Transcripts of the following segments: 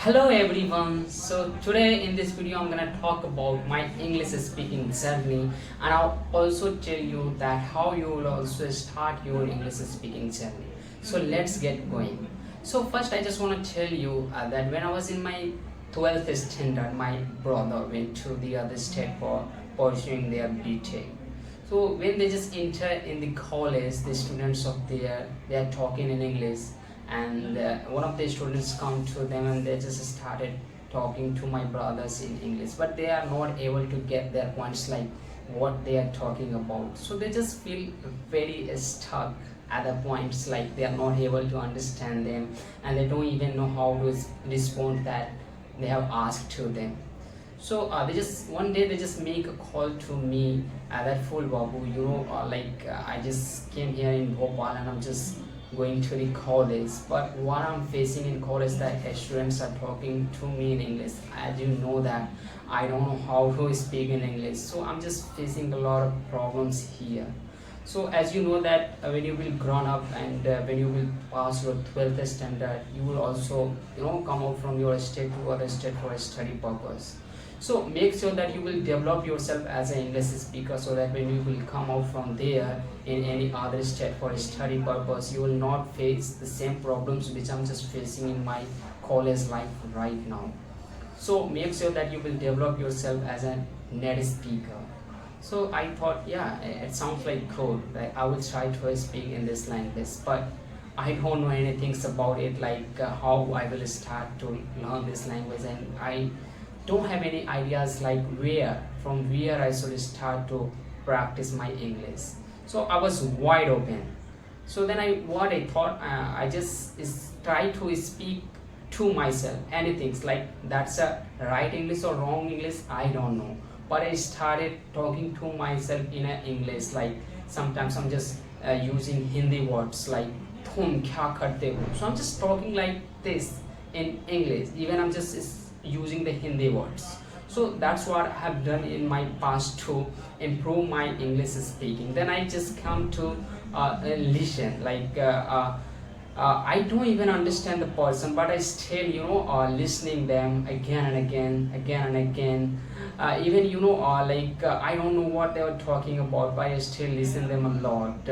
Hello everyone. So today in this video I'm gonna talk about my English speaking journey, and I'll also tell you that how you will also start your English speaking journey. So let's get going. So first I just want to tell you that when I was in my 12th standard, my brother went to the other state for pursuing their BTech. So when they just enter in the college, the students of there, they are talking in English, and one of the students come to them and they just started talking to my brothers in English, but they are not able to get their points, like what they are talking about. So they just feel very stuck at the points, like they are not able to understand them, and they don't even know how to respond that they have asked to them. So they just one day they just make a call to me, that full Babu, I just came here in Bhopal and I'm just going to the college, but what I'm facing in college, that students are talking to me in English. As you know that I don't know how to speak in English, so I'm just facing a lot of problems here. So as you know that when you will grown up and when you will pass your 12th standard, you will also come out from your state to other state for a study purpose. So make sure that you will develop yourself as an English speaker, so that when you will come out from there in any other state for a study purpose, you will not face the same problems which I'm just facing in my college life right now. So make sure that you will develop yourself as a native speaker. So I thought, yeah, it sounds like cool, like I will try to speak in this language, but I don't know anything about it, like how I will start to learn this language, and I don't have any ideas like from where I should start to practice my English. So I was wide open. So then I thought, I just try to speak to myself anything, like that's a right English or wrong English, I don't know, but I started talking to myself in a English, like sometimes I'm just using Hindi words like tum kya karte ho, so I'm just talking like this in English, even I'm just using the Hindi words. So that's what I have done in my past to improve my English speaking. Then I just come to listen, like I don't even understand the person, but I still listening them again and again. Even I don't know what they were talking about, but I still listen them a lot.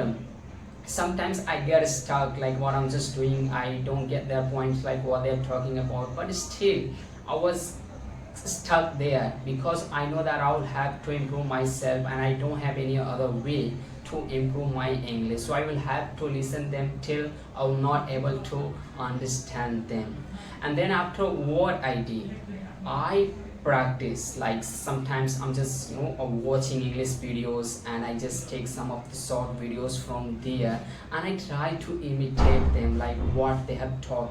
Sometimes I get stuck, like what I'm just doing, I don't get their points, like what they're talking about, but still I was stuck there, because I know that I will have to improve myself and I don't have any other way to improve my English. So I will have to listen them till I will not able to understand them. And then after what I did, I practice, like sometimes I'm just watching English videos, and I just take some of the short videos from there and I try to imitate them, like what they have taught.